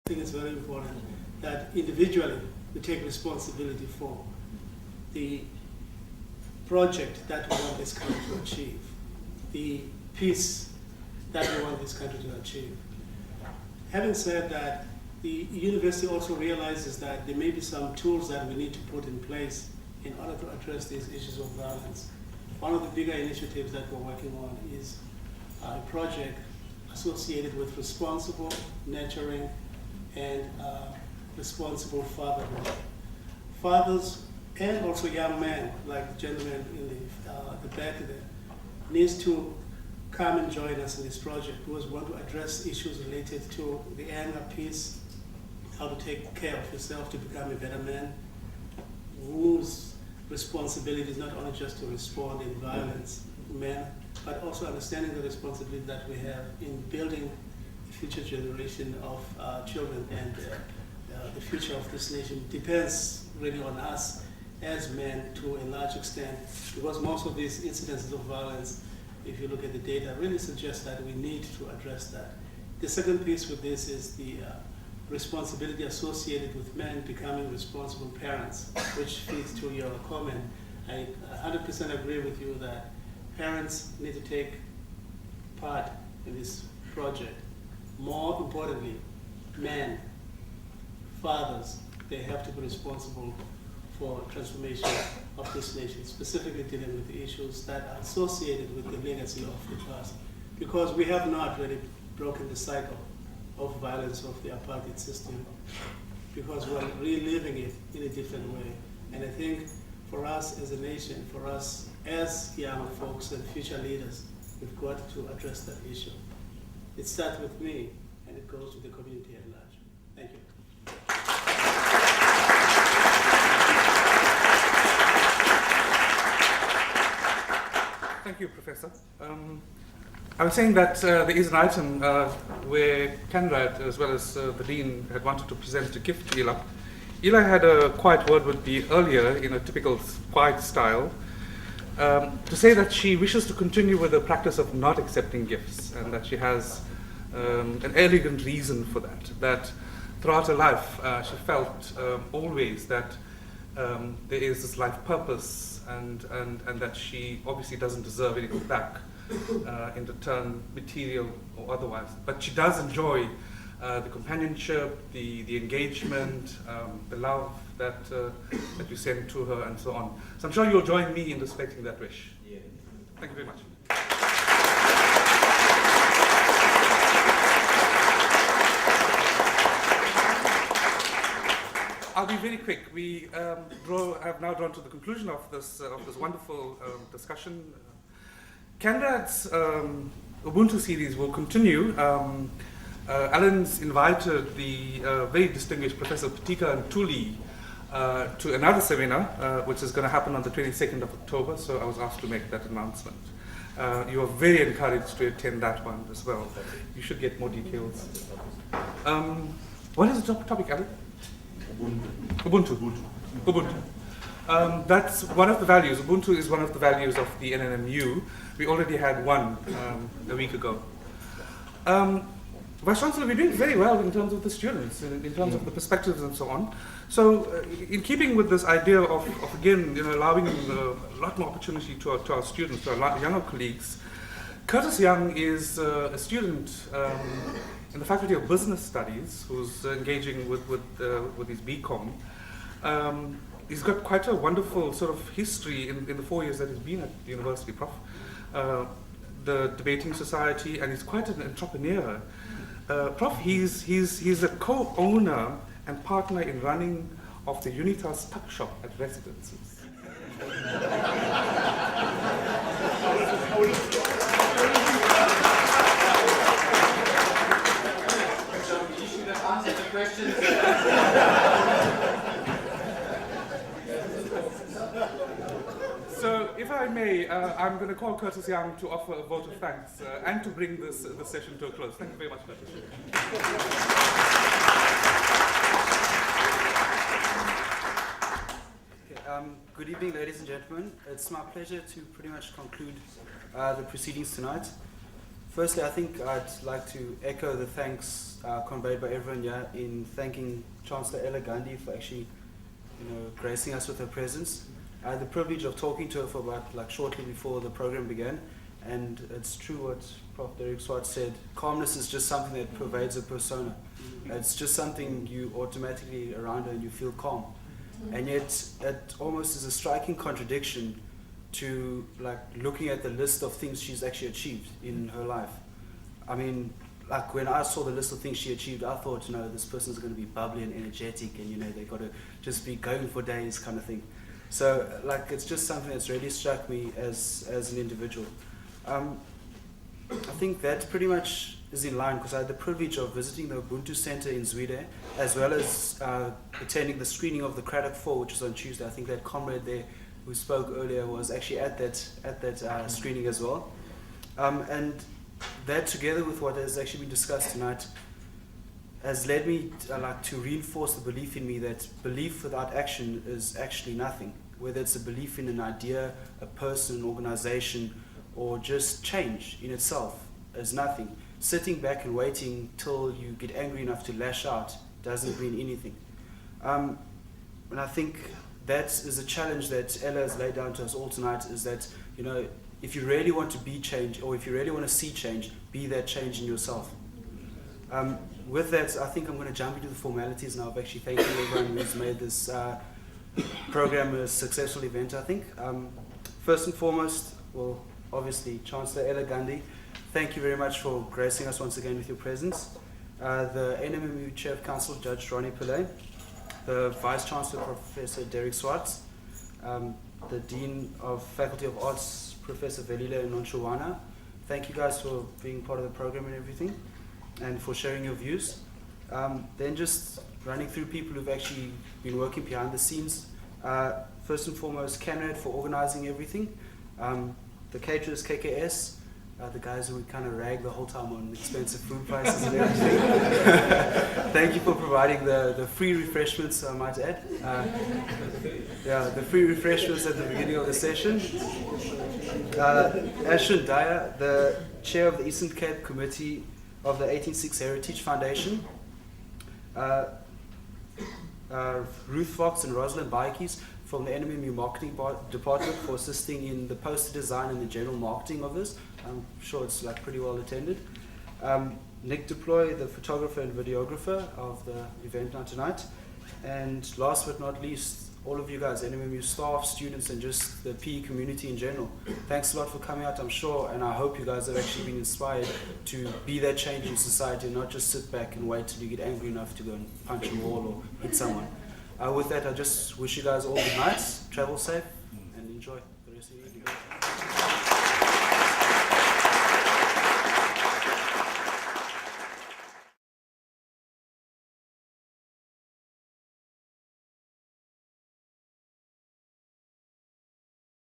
I think it's very important that individually we take responsibility for the project that we want this country to achieve, the peace that we want this country to achieve. Having said that, the university also realizes that there may be some tools that we need to put in place in order to address these issues of violence. One of the bigger initiatives that we're working on is a project associated with responsible nurturing and responsible fatherhood. Fathers and also young men, like the gentleman in the back there, needs to come and join us in this project because we want to address issues related to the anger piece, how to take care of yourself to become a better man, whose responsibility is not only just to respond in violence manner, but also understanding the responsibility that we have in building a future generation of children, and the future of this nation depends really on us as men to a large extent, because most of these incidences of violence, if you look at the data, really suggest that we need to address that. The second piece with this is the responsibility associated with men becoming responsible parents, which feeds to your comment. I 100% agree with you that parents need to take part in this project. More importantly, men, fathers, they have to be responsible for transformation of this nation, specifically dealing with the issues that are associated with the legacy of the past. Because we have not really broken the cycle of violence of the apartheid system, because we're reliving it in a different way. And I think for us as a nation, for us as young folks and future leaders, we've got to address that issue. It starts with me, and it goes to the community at large. Thank you. Thank you, Professor. I was saying that there is an item where CANRAD, as well as the Dean, had wanted to present a gift to Ela. Ela had a quiet word with me earlier in a typical quiet style to say that she wishes to continue with the practice of not accepting gifts, and that she has an elegant reason for that. That throughout her life she felt always that there is this life purpose, and that she obviously doesn't deserve anything back in return, material or otherwise. But she does enjoy the companionship, the engagement, the love that you send to her, and so on. So I'm sure you'll join me in respecting that wish. Yeah. Thank you very much. I'll be very quick. We have now drawn to the conclusion of this wonderful discussion. CANRAD's Ubuntu series will continue. Alan's invited the very distinguished Professor Patika Ntuli to another seminar, which is going to happen on the 22nd of October, so I was asked to make that announcement. You are very encouraged to attend that one as well. You should get more details. What is the topic, Alan? Ubuntu. That's one of the values. Ubuntu is one of the values of the NNMU. We already had one a week ago. Vice Chancellor, we're doing very well in terms of the students, in terms of the perspectives and so on. So, in keeping with this idea of again, allowing a lot more opportunity to our students, to our younger colleagues, Curtis Young is a student in the Faculty of Business Studies who's engaging with his BCom. He's got quite a wonderful sort of history in the 4 years that he's been at the university, Prof. The Debating Society, and he's quite an entrepreneur. Prof, he's a co-owner and partner in running of the Unitas Tuck Shop at Residences. You should have answered the questions. So, if I may, I'm going to call Curtis Young to offer a vote of thanks and to bring this session to a close. Thank you very much, Curtis. Good evening, ladies and gentlemen. It's my pleasure to pretty much conclude the proceedings tonight. Firstly, I think I'd like to echo the thanks conveyed by everyone here in thanking Chancellor ElaGhandi for actually, gracing us with her presence. I had the privilege of talking to her for about shortly before the program began, and it's true what Prof. Derek Swart said. Calmness is just something that pervades a persona. It's just something you automatically around her and you feel calm. And yet, it almost is a striking contradiction to looking at the list of things she's actually achieved in her life. I mean, when I saw the list of things she achieved, I thought, this person's going to be bubbly and energetic, and they've got to just be going for days, kind of thing. So, it's just something that's really struck me as an individual. I think that pretty much is in line, because I had the privilege of visiting the Ubuntu Center in Zwede, as well as attending the screening of the CANRAD 4, which was on Tuesday. I think that comrade there who spoke earlier was actually at that screening as well. And that, together with what has actually been discussed tonight, has led me to reinforce the belief in me that belief without action is actually nothing. Whether it's a belief in an idea, a person, an organization, or just change in itself is nothing. Sitting back and waiting till you get angry enough to lash out doesn't mean anything. And I think that is a challenge that Ella has laid down to us all tonight, is that, if you really want to be change, or if you really want to see change, be that change in yourself. With that, I think I'm going to jump into the formalities now of actually thanking everyone who's made this program a successful event, I think. First and foremost, well, obviously, Chancellor ElaGhandi, thank you very much for gracing us once again with your presence. The NMMU Chair of Council, Judge Ronnie Pillay, the Vice Chancellor, Professor Derek Swart, the Dean of Faculty of Arts, Professor Velile Nonshawana. Thank you guys for being part of the program and everything, and for sharing your views. Then just running through people who've actually been working behind the scenes. First and foremost, CANRAD for organizing everything. The caterers, KKS, the guys who would kind of rag the whole time on expensive food prices and everything. Thank you for providing the free refreshments, I might add. The free refreshments at the beginning of the session. Ashwin Daya, the chair of the Eastern Cape Committee of the 186 Heritage Foundation. Ruth Fox and Rosalind Bikes from the NMMU Marketing Department for assisting in the poster design and the general marketing of this. I'm sure it's pretty well attended. Nick Deploy, the photographer and videographer of the event now tonight. And last but not least, all of you guys, NMMU staff, students, and just the PE community in general. Thanks a lot for coming out, I'm sure, and I hope you guys have actually been inspired to be that change in society and not just sit back and wait till you get angry enough to go and punch a wall or hit someone. With that, I just wish you guys all good nights, travel safe, and enjoy the rest of your evening.